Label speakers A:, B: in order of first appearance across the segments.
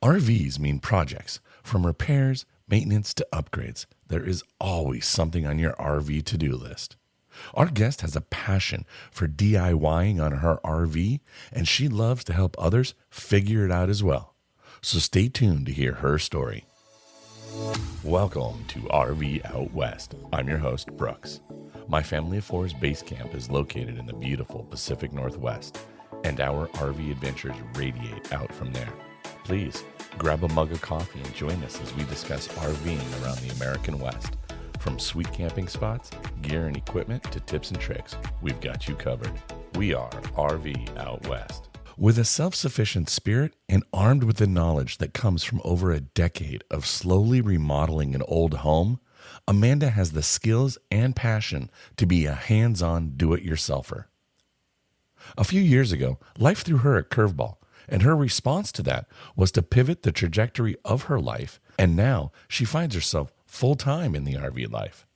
A: RVs mean projects. From repairs, maintenance to upgrades, there is always something on your RV to-do list. Our guest has a passion for DIYing on her RV, and she loves to help others figure it out as well. So stay tuned to hear her story. Welcome to RV Out West. I'm your host, Brooks. My Family of Four's base camp is located in the beautiful Pacific Northwest, and our RV adventures radiate out from there. Please grab a mug of coffee and join us as we discuss RVing around the American West. From sweet camping spots, gear and equipment, to tips and tricks, we've got you covered. We are RV Out West. With a self-sufficient spirit and armed with the knowledge that comes from over a decade of slowly remodeling an old home, Amanda has the skills and passion to be a hands-on do-it-yourselfer. A few years ago, life threw her a curveball, and her response to that was to pivot the trajectory of her life, and now she finds herself full-time in the RV life.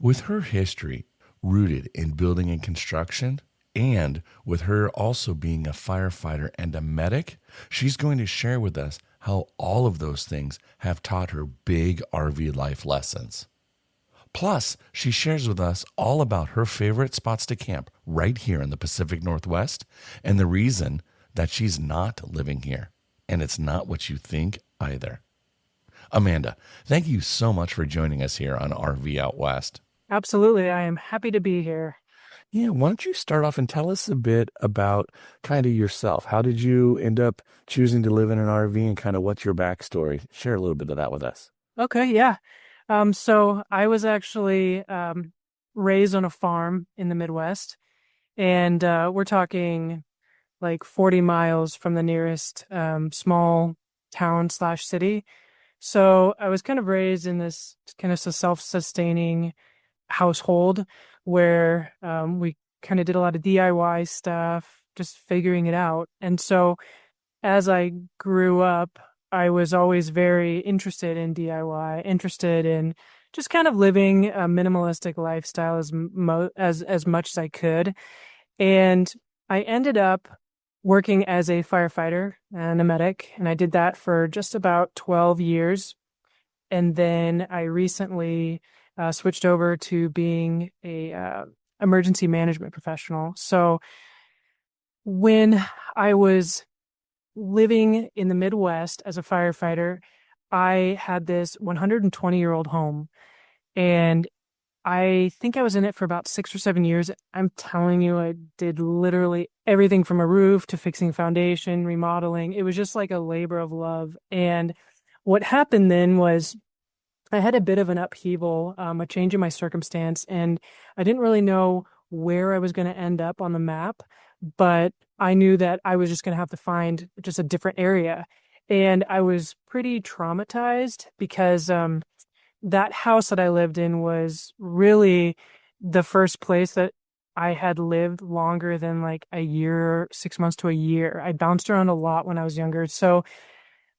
A: With her history rooted in building and construction, and with her also being a firefighter and a medic, she's going to share with us how all of those things have taught her big RV life lessons. Plus, she shares with us all about her favorite spots to camp right here in the Pacific Northwest and the reason that she's not living here. And it's not what you think either. Amanda, thank you so much for joining us here on RV Out West.
B: Absolutely. I am happy to be here.
A: Yeah, why don't you start off and tell us a bit about kind of yourself? How did you end up choosing to live in an RV and kind of what's your backstory? Share a little bit of that with us.
B: Okay, yeah. So I was actually raised on a farm in the Midwest, and we're talking like 40 miles from the nearest small town/city. So I was kind of raised in this kind of self-sustaining household where we kind of did a lot of DIY stuff, just figuring it out. And so as I grew up, I was always very interested in DIY, interested in just kind of living a minimalistic lifestyle as much as I could. And I ended up working as a firefighter and a medic, and I did that for just about 12 years. And then I recently switched over to being a emergency management professional. So when I was living in the Midwest as a firefighter, I had this 120-year-old home, and I think I was in it for about 6 or 7 years. I'm telling you, I did literally everything from a roof to fixing foundation, remodeling. It was just like a labor of love. And what happened then was I had a bit of an upheaval, a change in my circumstance, and I didn't really know where I was going to end up on the map, but I knew that I was just going to have to find just a different area. And I was pretty traumatized because that house that I lived in was really the first place that I had lived longer than like a year, 6 months to a year. I bounced around a lot when I was younger. So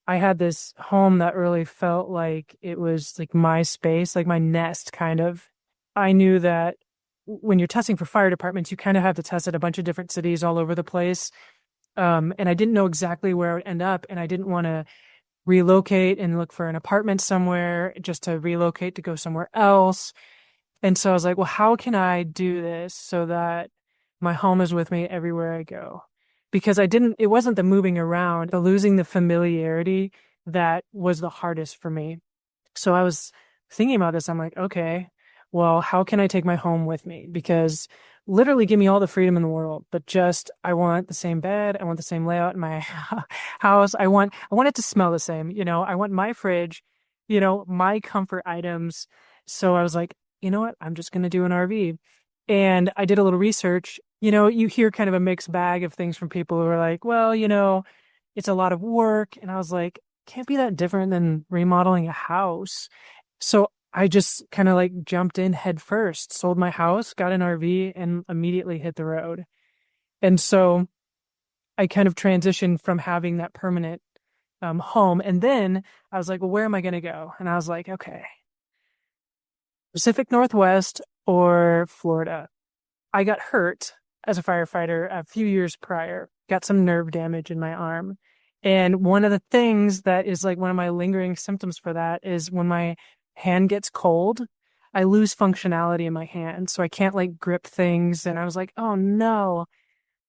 B: I had this home that really felt like it was like my space, like my nest kind of. I knew that when you're testing for fire departments, you kind of have to test at a bunch of different cities all over the place. And I didn't know exactly where I would end up, and I didn't want to relocate and look for an apartment somewhere just to relocate to go somewhere else. And so I was like, well, how can I do this so that my home is with me everywhere I go? Because it wasn't the moving around, the losing the familiarity that was the hardest for me. So I was thinking about this. I'm like, okay, well, how can I take my home with me? Because literally give me all the freedom in the world, but just, I want the same bed. I want the same layout in my house. I want it to smell the same. I want my fridge, my comfort items. So I was like, you know what? I'm just going to do an RV. And I did a little research. You hear kind of a mixed bag of things from people who are like, well, it's a lot of work. And I was like, can't be that different than remodeling a house. So I just kind of like jumped in head first, sold my house, got an RV, and immediately hit the road. And so I kind of transitioned from having that permanent home. And then I was like, well, where am I going to go? And I was like, okay, Pacific Northwest or Florida. I got hurt as a firefighter a few years prior, got some nerve damage in my arm. And one of the things that is like one of my lingering symptoms for that is when my hand gets cold, I lose functionality in my hand. So I can't like grip things. And I was like, oh no.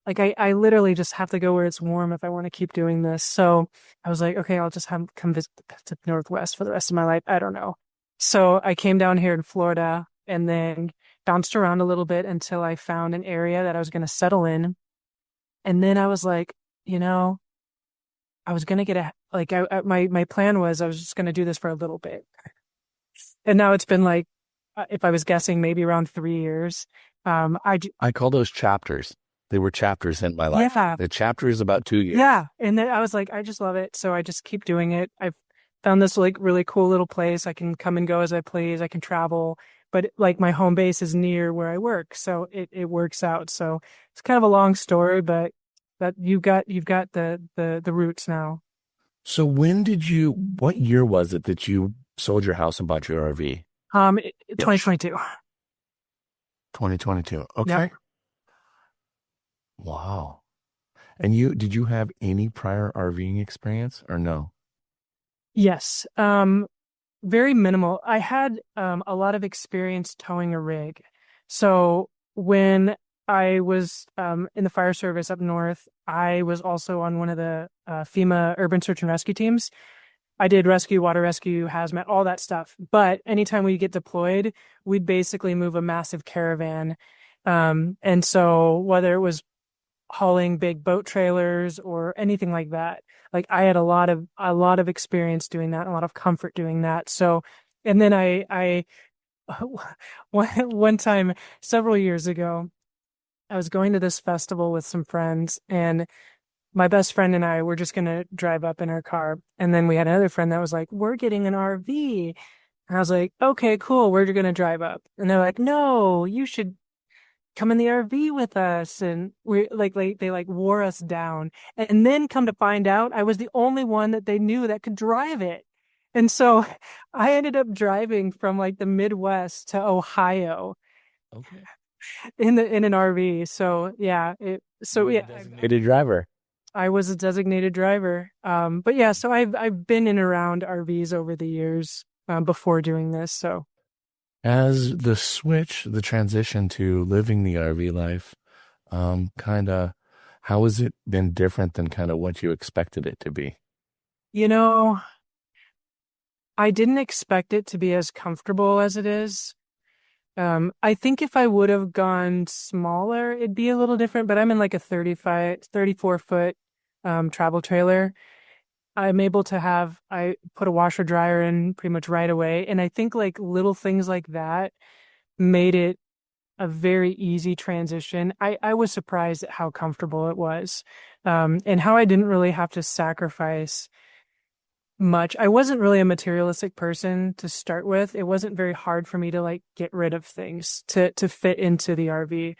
B: Like I literally just have to go where it's warm if I want to keep doing this. So I was like, okay, I'll just come visit the Pacific Northwest for the rest of my life. I don't know. So I came down here in Florida and then bounced around a little bit until I found an area that I was going to settle in. And then I was like, you know, I was going to get my plan was I was just going to do this for a little bit. And now it's been like, if I was guessing, maybe around 3 years.
C: I call those chapters. They were chapters in my life.
B: Yeah.
C: The chapter is about 2 years.
B: Yeah. And then I was like, I just love it. So I just keep doing it. I've found this like really cool little place. I can come and go as I please. I can travel, but like my home base is near where I work. So it works out. So it's kind of a long story, but that you've got the roots now.
C: So what year was it that you sold your house and bought your RV?
B: 2022.
C: 2022. Okay.
B: Yep.
C: Wow. And did you have any prior RVing experience or no?
B: Yes. Very minimal. I had a lot of experience towing a rig. So when I was in the fire service up north, I was also on one of the FEMA urban search and rescue teams. I did rescue, water rescue, hazmat, all that stuff. But anytime we get deployed, we'd basically move a massive caravan. And so whether it was hauling big boat trailers or anything like that, like I had a lot of experience doing that, a lot of comfort doing that. So, and then I one time several years ago, I was going to this festival with some friends, and my best friend and I were just going to drive up in our car. And then we had another friend that was like, we're getting an RV. And I was like, okay, cool. We're going to drive up. And they're like, no, you should come in the RV with us. And they wore us down. And then come to find out I was the only one that they knew that could drive it. And so I ended up driving from like the Midwest to Ohio.
C: Okay.
B: In an RV. So yeah,
C: Designated driver.
B: I was a designated driver. But yeah, so I've been in and around RVs over the years before doing this. So
C: as the transition to living the RV life, how has it been different than kind of what you expected it to be?
B: I didn't expect it to be as comfortable as it is. I think if I would have gone smaller, it'd be a little different, but I'm in like a 34 foot travel trailer. I'm able to I put a washer dryer in pretty much right away. And I think like little things like that made it a very easy transition. I was surprised at how comfortable it was, and how I didn't really have to sacrifice much. I wasn't really a materialistic person to start with. It wasn't very hard for me to like get rid of things to fit into the RV.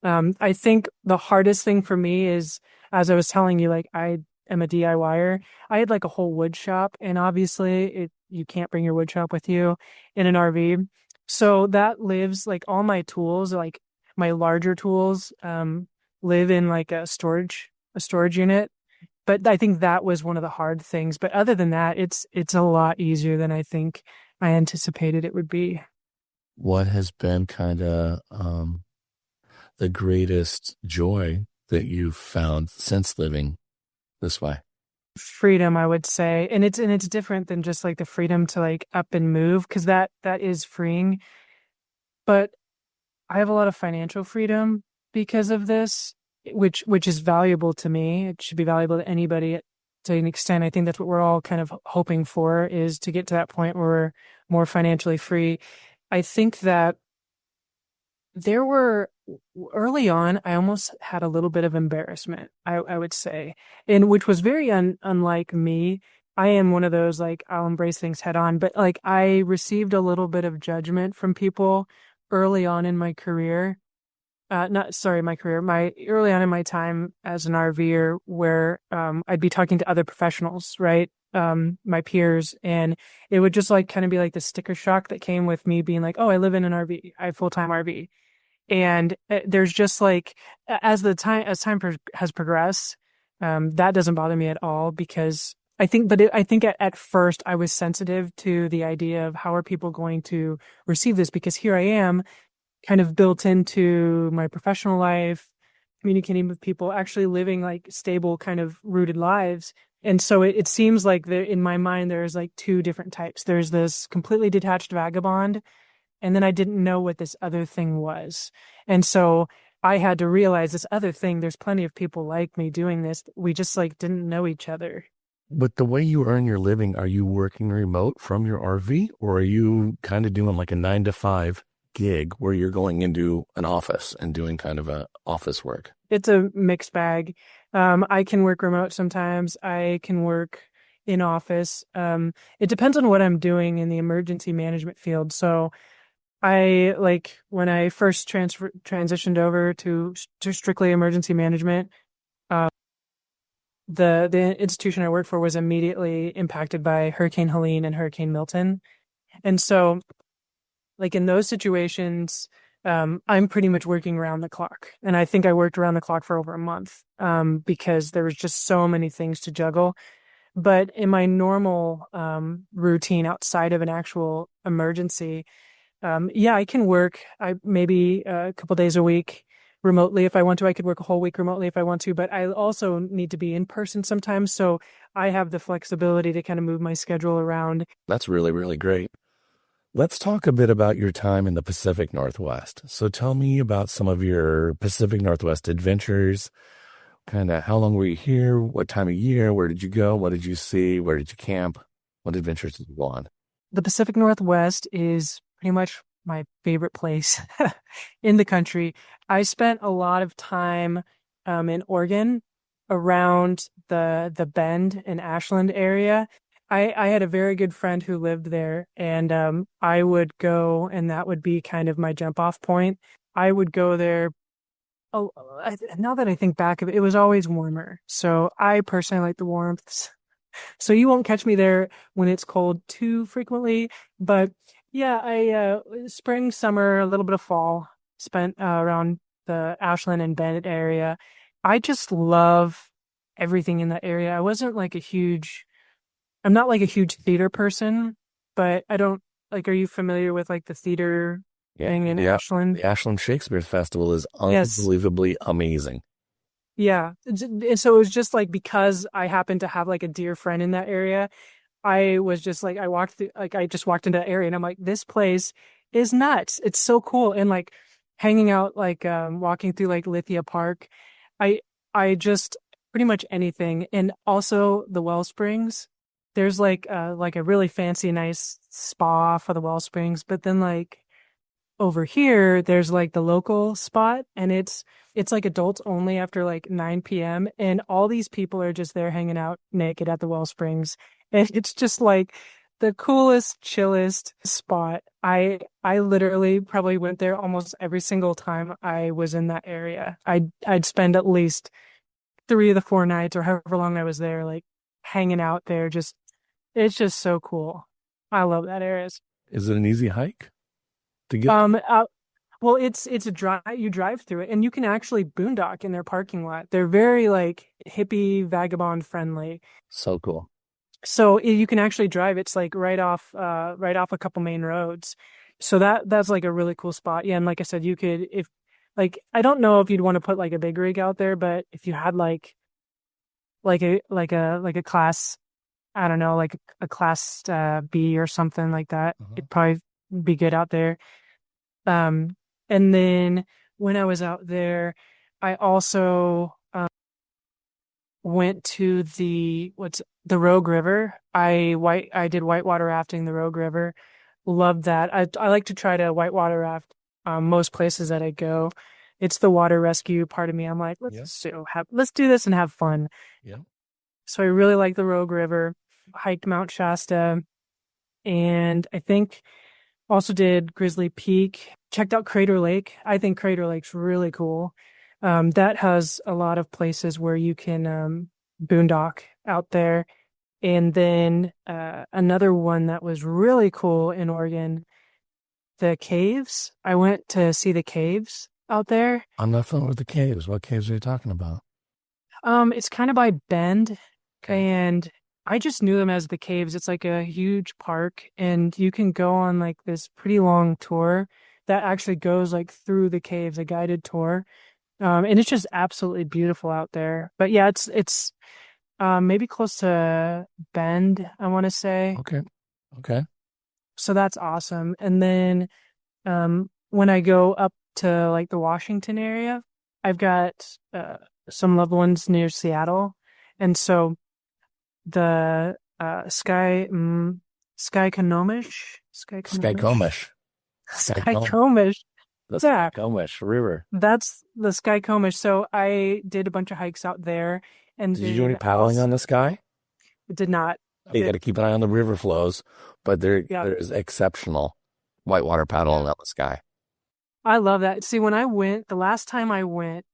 B: I think the hardest thing for me is, as I was telling you, like I am a DIYer. I had like a whole wood shop, and obviously you can't bring your wood shop with you in an RV. So that lives like all my tools, like my larger tools, live in like a storage unit. But I think that was one of the hard things. But other than that, it's a lot easier than I think I anticipated it would be.
C: What has been kind of the greatest joy that you've found since living this way?
B: Freedom, I would say. And it's different than just like the freedom to like up and move, because that is freeing. But I have a lot of financial freedom because of this, which is valuable to me. It should be valuable to anybody to an extent. I think that's what we're all kind of hoping for, is to get to that point where we're more financially free. I think that there were early on, I almost had a little bit of embarrassment, I would say, and which was very unlike me. I am one of those, like, I'll embrace things head on, but like I received a little bit of judgment from people early on in my career. My early on in my time as an RVer, where I'd be talking to other professionals, right? My peers, and it would just like kind of be like the sticker shock that came with me being like, oh, I live in an RV, I have full-time RV. And there's just like, as time has progressed, That doesn't bother me at all because I think at first I was sensitive to the idea of how are people going to receive this because here I am kind of built into my professional life, communicating with people, actually living like stable, kind of rooted lives. And so it seems like in my mind, there's like two different types. There's this completely detached vagabond, and then I didn't know what this other thing was. And so I had to realize this other thing, there's plenty of people like me doing this. We just like didn't know each other.
C: But the way you earn your living, are you working remote from your RV, or are you kind of doing like a 9 to 5 gig where you're going into an office and doing kind of a office work?
B: It's a mixed bag. I can work remote sometimes. I can work in office. It depends on what I'm doing in the emergency management field. So I like when I first transitioned over to strictly emergency management, uh, the institution I worked for was immediately impacted by Hurricane Helene and Hurricane Milton. And so like in those situations, I'm pretty much working around the clock. And I think I worked around the clock for over a month, because there was just so many things to juggle. But in my normal, routine outside of an actual emergency, yeah, I can work. I maybe a couple days a week remotely if I want to. I could work a whole week remotely if I want to, but I also need to be in person sometimes. So I have the flexibility to kind of move my schedule around.
C: That's really, really great. Let's talk a bit about your time in the Pacific Northwest. So tell me about some of your Pacific Northwest adventures. Kind of how long were you here? What time of year? Where did you go? What did you see? Where did you camp? What adventures did you go on?
B: The Pacific Northwest is pretty much my favorite place in the country. I spent a lot of time in Oregon around the Bend and Ashland area. I had a very good friend who lived there, and I would go, and that would be kind of my jump off point. I would go there. Oh, now that I think back of it, it was always warmer. So I personally like the warmth. So you won't catch me there when it's cold too frequently. But yeah, I spring, summer, a little bit of fall spent around the Ashland and Bennett area. I just love everything in that area. I'm not like a huge theater person, but I don't like, are you familiar with like the theater thing in Ashland?
C: The Ashland Shakespeare Festival is
B: Yes.
C: unbelievably amazing.
B: Yeah. And so it was just like because I happened to have like a dear friend in that area, I was just like, I just walked into that area and I'm like, this place is nuts. It's so cool. And like hanging out, like walking through like Lithia Park, I just pretty much anything. And also the Wellsprings. There's like a really fancy, nice spa for the Wellsprings, but then like over here, there's like the local spot, and it's like adults only after like 9 p.m. And all these people are just there hanging out naked at the Wellsprings, and it's just like the coolest, chillest spot. I literally probably went there almost every single time I was in that area. I'd spend at least 3 of the 4 nights or however long I was there, like hanging out there. It's just so cool. I love that area.
C: Is it an easy hike to get?
B: Well, it's a drive. You drive through it, and you can actually boondock in their parking lot. They're very like hippie, vagabond friendly.
C: So cool.
B: So you can actually drive. It's like right off a couple main roads. So that's like a really cool spot. Yeah, and like I said, you could if like I don't know if you'd want to put like a big rig out there, but if you had like a class, I don't know, like a class B or something like that, it'd probably be good out there. And then when I was out there, I also went to the Rogue River. I did whitewater rafting the Rogue River. Loved that. I like to try to whitewater raft most places that I go. It's the water rescue part of me. I'm like, let's do this and have fun.
C: Yeah.
B: So I really like the Rogue River. Hiked Mount Shasta, and I think also did Grizzly Peak. Checked out Crater Lake. I think Crater Lake's really cool. That has a lot of places where you can boondock out there. And then another one that was really cool in Oregon, the caves. I went to see the caves out there.
C: I'm not familiar with the caves. What caves are you talking about?
B: It's kind of by Bend,
C: Okay.
B: and I just knew them as the caves. It's like a huge park, and you can go on like this pretty long tour that actually goes like through the caves, a guided tour. And it's just absolutely beautiful out there. But yeah, it's maybe close to Bend, I want to say.
C: Okay. Okay.
B: So that's awesome. And then when I go up to like the Washington area, I've got some loved ones near Seattle, and so the Skykomish,
C: Skykomish. Skykom.
B: Skykomish,
C: The
B: yeah,
C: Skykomish River.
B: that's the Skykomish. So I did a bunch of hikes out there, and
C: Did you do any
B: then
C: paddling
B: also
C: on the sky?
B: did not.
C: You got
B: It,
C: to keep an eye on the river flows, but
B: yeah,
C: there is exceptional whitewater paddling
B: yeah,
C: on the sky.
B: I love that. See, when I went the last time I went,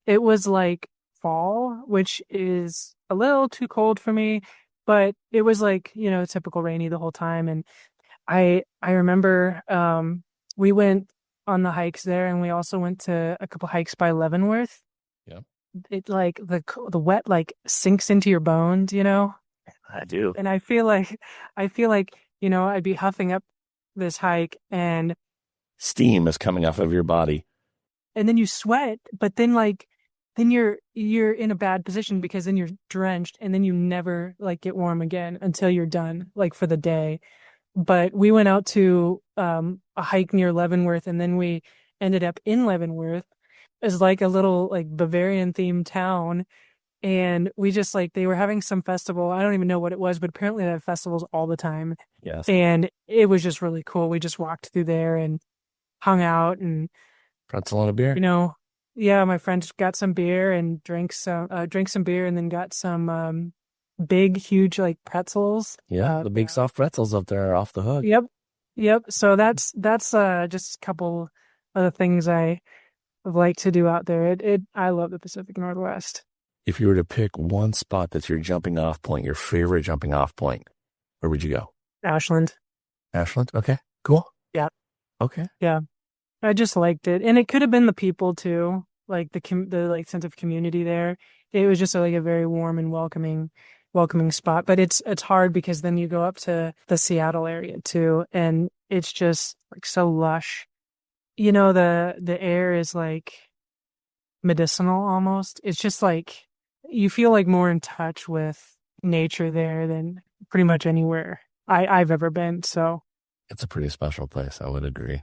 B: it was like fall, which is a little too cold for me, but it was like, typical rainy the whole time. And I remember we went on the hikes there, and we also went to a couple hikes by Leavenworth.
C: Yeah,
B: It like the wet like sinks into your bones.
C: I do.
B: And I feel like I'd be huffing up this hike,
C: Steam is coming off of your body.
B: and then you sweat, but then you're in a bad position because then you're drenched, and then you never like get warm again until you're done like for the day. But we went out to a hike near Leavenworth, and then we ended up in Leavenworth as like a little like Bavarian themed town. And we just like they were having some festival. I don't even know what it was, but apparently they have festivals all the time.
C: Yes.
B: And it was just really cool. We just walked through there and hung out, and
C: Pretzel and a beer.
B: you know, yeah, my friend got some beer and drank some beer, and then got some big, huge like pretzels.
C: Yeah, the big
B: Yeah.
C: soft pretzels up there are off the hook.
B: Yep. Yep. So that's just a couple of the things I like to do out there. I love the Pacific Northwest.
C: If you were to pick one spot that's your jumping off point, your favorite jumping off point, where would you go?
B: Ashland.
C: Ashland? Okay, cool.
B: Yeah.
C: Okay.
B: Yeah. I just liked it. And it could have been the people too, like the like sense of community there. It was just like a very warm and welcoming spot. But it's hard because then you go up to the Seattle area too, and it's just like so lush. The air is like medicinal almost. It's just like you feel like more in touch with nature there than pretty much anywhere I've ever been. So
C: It's a pretty special place, I would agree.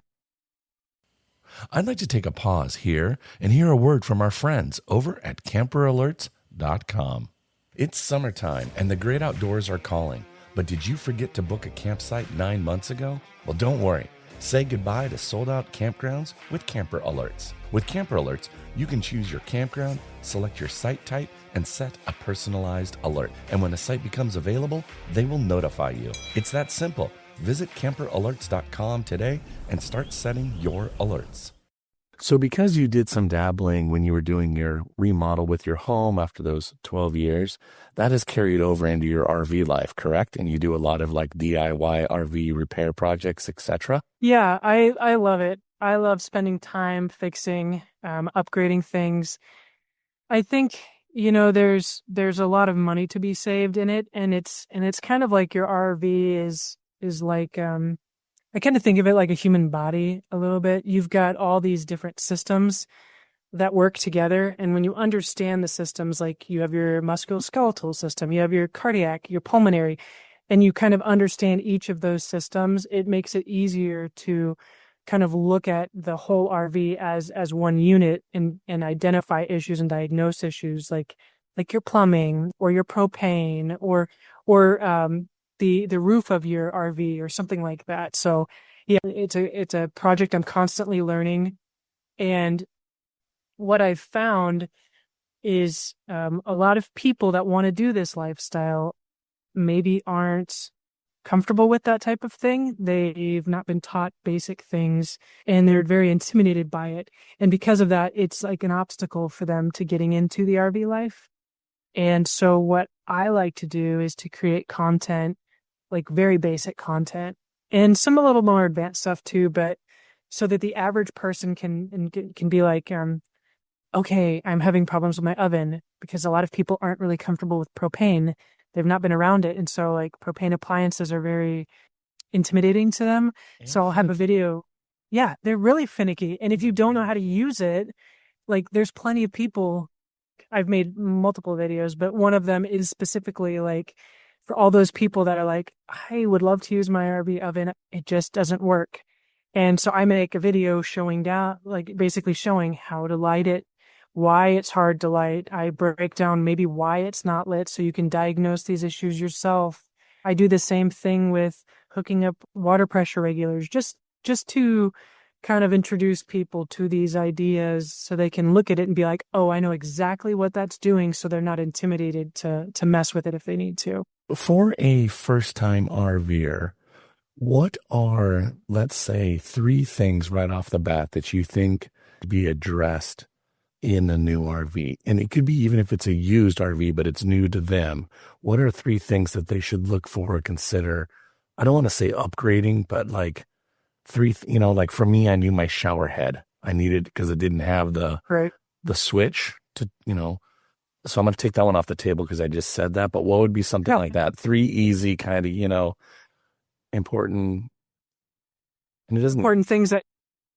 A: I'd like to take a pause here and hear a word from our friends over at CamperAlerts.com. It's summertime and the great outdoors are calling, but did you forget to book a campsite 9 months ago? Well, don't worry. Say goodbye to sold-out campgrounds with Camper Alerts. With Camper Alerts, you can choose your campground, select your site type, and set a personalized alert. And when a site becomes available, they will notify you. It's that simple. Visit CamperAlerts.com today and start setting your alerts.
C: So because you did some dabbling when you were doing your remodel with your home after those 12 years, that has carried over into your RV life, correct? And you do a lot of like DIY RV repair projects, etc.
B: yeah, I love it. I love spending time fixing, upgrading things. I think, there's a lot of money to be saved in it, and it's kind of like your RV is like I kind of think of it like a human body a little bit. You've got all these different systems that work together, and when you understand the systems, like you have your musculoskeletal system, you have your cardiac, your pulmonary, and you kind of understand each of those systems, it makes it easier to kind of look at the whole RV as one unit and identify issues and diagnose issues like your plumbing or your propane or the roof of your RV or something like that. So yeah, it's a project I'm constantly learning. And what I've found is a lot of people that want to do this lifestyle maybe aren't comfortable with that type of thing. They've not been taught basic things, and they're very intimidated by it. And because of that, it's like an obstacle for them to getting into the RV life. And so what I like to do is to create content, like very basic content, and some a little more advanced stuff too, but so that the average person can be like, okay, I'm having problems with my oven, because a lot of people aren't really comfortable with propane. They've not been around it. And so like propane appliances are very intimidating to them.
C: And
B: So I'll have a
C: finicky.
B: video. Yeah, they're really finicky. And if you don't know how to use it, like there's plenty of people. I've made multiple videos, but one of them is specifically like for all those people that are like, I would love to use my RV oven. It just doesn't work. And so I make a video showing down, like basically showing how to light it, why it's hard to light. I break down maybe why it's not lit so you can diagnose these issues yourself. I do the same thing with hooking up water pressure regulators, just to kind of introduce people to these ideas so they can look at it and be like, oh, I know exactly what that's doing, so they're not intimidated to mess with it if they need to.
C: For a first-time RVer, what are, let's say, 3 things right off the bat that you think to be addressed in a new RV? And it could be even if it's a used RV, but it's new to them. What are 3 things that they should look for or consider? I don't want to say upgrading, but like 3, like for me, I knew my shower head. I needed, because it didn't have the
B: Right.
C: switch to, so I'm going to take that one off the table because I just said that. But what would be something
B: Yeah.
C: like that? 3 easy kind of, important, and it doesn't.
B: Important things that,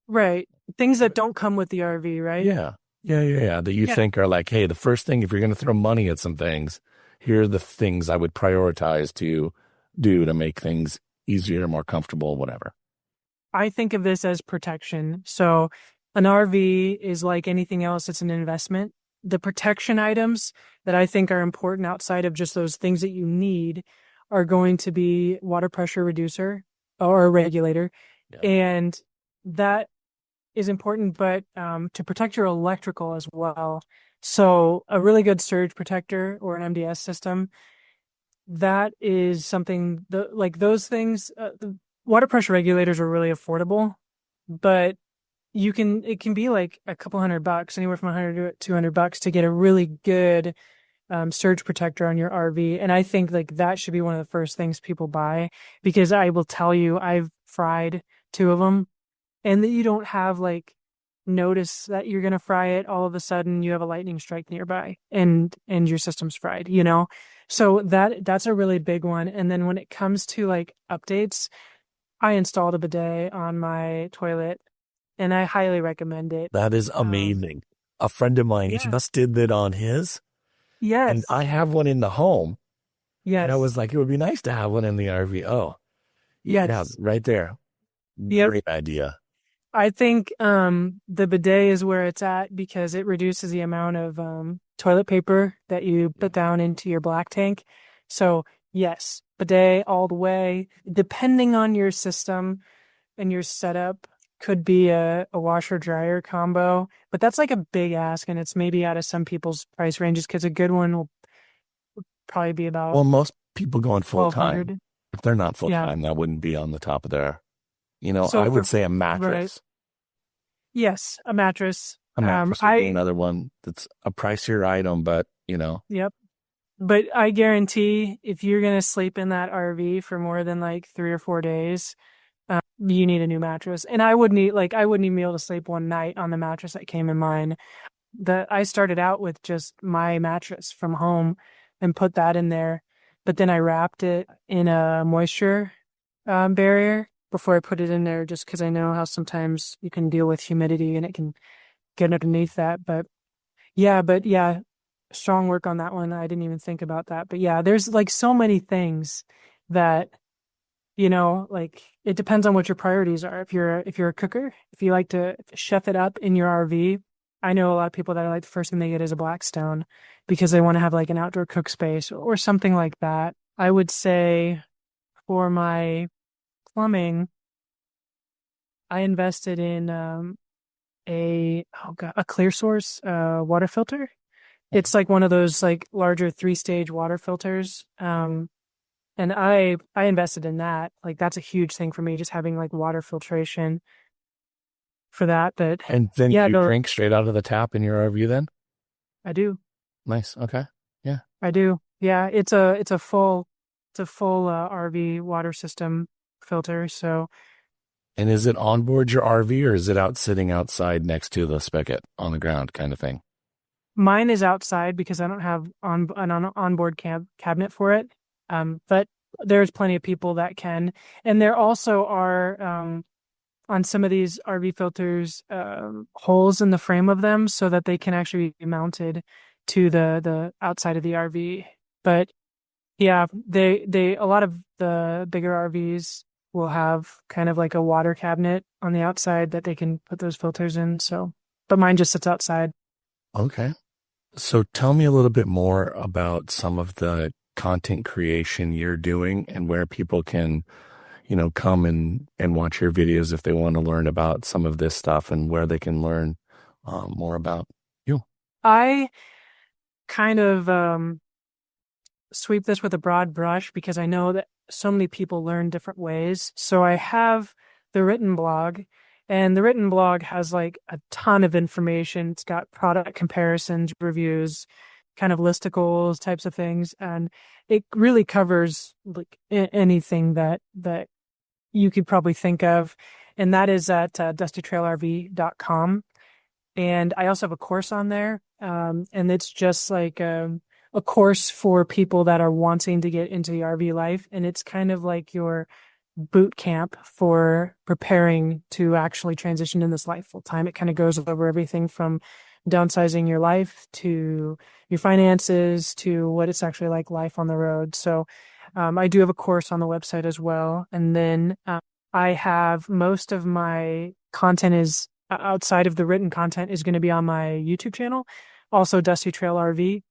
B: right. Things that don't come with the RV, right?
C: Yeah. That you
B: Yeah.
C: think are like, hey, the first thing, if you're going to throw money at some things, here are the things I would prioritize to do to make things easier, more comfortable, whatever.
B: I think of this as protection. So an RV is like anything else, it's an investment. The protection items that I think are important outside of just those things that you need are going to be water pressure reducer or a regulator.
C: Yeah.
B: And that is important, but to protect your electrical as well. So a really good surge protector or an MDS system, that is something like those things. The water pressure regulators are really affordable, but it can be like a couple $100, anywhere from $100 to $200 to get a really good surge protector on your RV. And I think like that should be one of the first things people buy, because I will tell you, I've fried 2 of them, and that you don't have like notice that you're going to fry it. All of a sudden you have a lightning strike nearby and your system's fried, So that's a really big one. And then when it comes to like updates, I installed a bidet on my toilet and I highly recommend it.
C: That is amazing. A friend of mine just did that on his.
B: Yes.
C: And I have one in the home.
B: Yes.
C: And I was like, it would be nice to have one in the RV. Oh,
B: yes.
C: Yeah, right there.
B: Yep.
C: Great idea.
B: I think the bidet is where it's at because it reduces the amount of toilet paper that you put down into your black tank. So yes, bidet all the way. Depending on your system and your setup, could be a washer dryer combo, but that's like a big ask, and it's maybe out of some people's price ranges because a good one will probably be about.
C: Well, most people going full time.
B: $1,200.
C: If they're not full time, that wouldn't be on the top of their.
B: So
C: I would say a mattress.
B: Right. Yes, a mattress.
C: A mattress would be another one that's a pricier item, but
B: Yep. But I guarantee if you're going to sleep in that RV for more than like 3 or 4 days, you need a new mattress. And I wouldn't even be able to sleep one night on the mattress that came in mine. I started out with just my mattress from home and put that in there, but then I wrapped it in a moisture barrier before I put it in there, just because I know how sometimes you can deal with humidity and it can get underneath that. But yeah, strong work on that one. I didn't even think about that. But yeah, there's like so many things that, like it depends on what your priorities are. If you're a cooker, if you like to chef it up in your RV, I know a lot of people that are like the first thing they get is a Blackstone because they want to have like an outdoor cook space or something like that. I would say for my plumbing, I invested in a Clear Source water filter. It's like one of those like larger 3-stage water filters. And I invested in that. Like that's a huge thing for me, just having like water filtration for that. But
C: and then you drink straight out of the tap in your RV then?
B: I do.
C: Nice. Okay. Yeah.
B: I do. Yeah. It's a full RV water system filter. So.
C: And is it on board your RV or is it sitting outside next to the spigot on the ground kind of thing?
B: Mine is outside because I don't have an onboard cabinet for it. But there's plenty of people that can. And there also are on some of these RV filters holes in the frame of them so that they can actually be mounted to the outside of the RV. But yeah, they a lot of the bigger RVs will have kind of like a water cabinet on the outside that they can put those filters in. So, but mine just sits outside.
C: Okay. So tell me a little bit more about some of the content creation you're doing and where people can, come and watch your videos if they want to learn about some of this stuff and where they can learn more about you.
B: I kind of sweep this with a broad brush because I know that so many people learn different ways. So I have the written blog, and the written blog has like a ton of information. It's got product comparisons, reviews, kind of listicles, types of things, and it really covers like anything that you could probably think of. And that is at dustytrailrv.com. And I also have a course on there, and it's just like a course for people that are wanting to get into the RV life, and it's kind of like your boot camp for preparing to actually transition in this life full time. It kind of goes over everything from downsizing your life to your finances to what it's actually like life on the road. So I do have a course on the website as well. And then I have most of my content is outside of the written content is going to be on my YouTube channel, also Dusty Trail RV.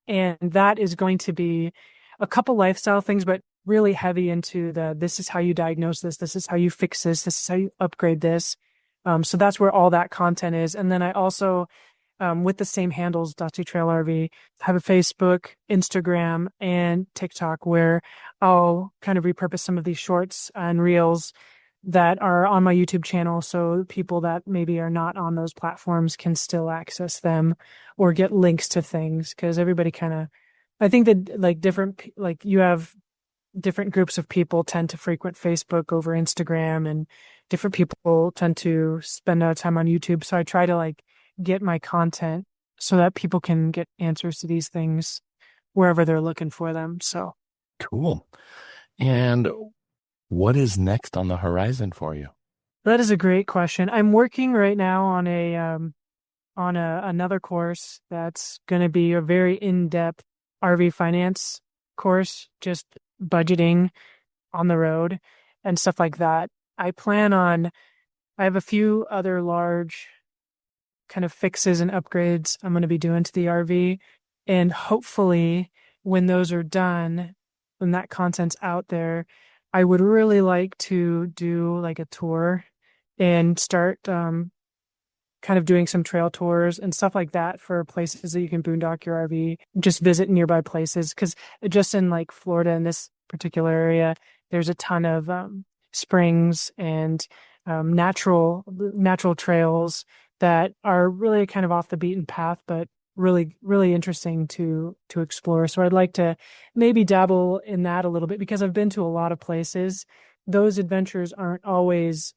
B: And that is going to be a couple lifestyle things, but really heavy into this is how you diagnose this is how you fix this is how you upgrade this. So that's where all that content is. And then I also, with the same handles, Dusty Trail RV, have a Facebook, Instagram, and TikTok where I'll kind of repurpose some of these shorts and reels that are on my YouTube channel, so people that maybe are not on those platforms can still access them or get links to things. Because everybody kind of, I think that like you have different groups of people tend to frequent Facebook over Instagram, and different people tend to spend time on YouTube. So I try to like get my content so that people can get answers to these things wherever they're looking for them. So
C: cool. And what is next on the horizon for you?
B: that is a great question. I'm working right now on another course that's going to be a very in-depth RV finance course, just budgeting on the road and stuff like that. I have a few other large kind of fixes and upgrades I'm going to be doing to the RV. And hopefully when those are done, when that content's out there, I would really like to do like a tour and start kind of doing some trail tours and stuff like that for places that you can boondock your RV, just visit nearby places. Because just in like Florida, in this particular area, there's a ton of springs and natural trails that are really kind of off the beaten path, but really, really interesting to explore. So I'd like to maybe dabble in that a little bit because I've been to a lot of places. Those adventures aren't always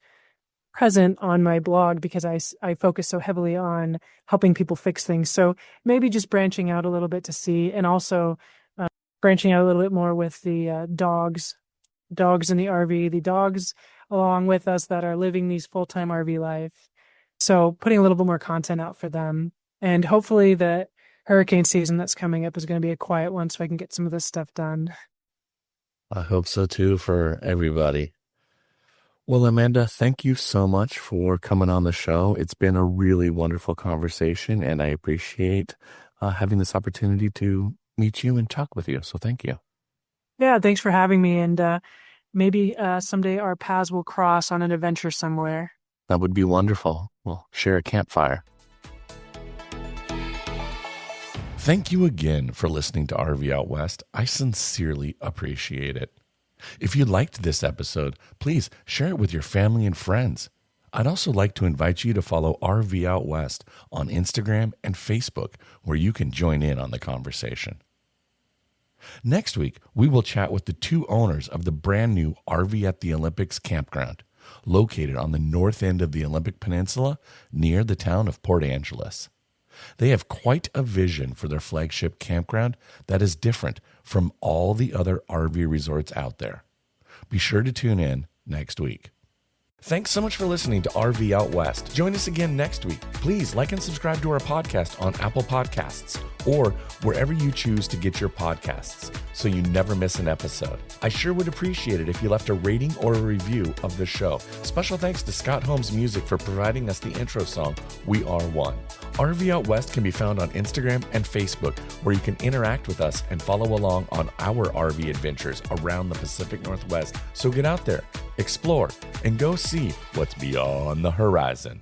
B: present on my blog because I focus so heavily on helping people fix things. So maybe just branching out a little bit to see, and also branching out a little bit more with the dogs in the RV, the dogs along with us that are living these full-time RV life. So putting a little bit more content out for them. And hopefully the hurricane season that's coming up is going to be a quiet one so I can get some of this stuff done.
C: I hope so too for everybody. Well, Amanda, thank you so much for coming on the show. It's been a really wonderful conversation, and I appreciate having this opportunity to meet you and talk with you. So thank you.
B: Yeah, thanks for having me. And maybe someday our paths will cross on an adventure somewhere.
C: That would be wonderful. We'll share a campfire.
A: Thank you again for listening to RV Out West. I sincerely appreciate it. If you liked this episode, please share it with your family and friends. I'd also like to invite you to follow RV Out West on Instagram and Facebook, where you can join in on the conversation. Next week, we will chat with the two owners of the brand new RV at the Olympics campground, located on the north end of the Olympic Peninsula near the town of Port Angeles. They have quite a vision for their flagship campground that is different from all the other RV resorts out there. Be sure to tune in next week. Thanks so much for listening to RV Out West. Join us again next week. Please like and subscribe to our podcast on Apple Podcasts or wherever you choose to get your podcasts so you never miss an episode. I sure would appreciate it if you left a rating or a review of the show. Special thanks to Scott Holmes Music for providing us the intro song, We Are One. RV Out West can be found on Instagram and Facebook, where you can interact with us and follow along on our RV adventures around the Pacific Northwest. So get out there, explore, and go see what's beyond the horizon.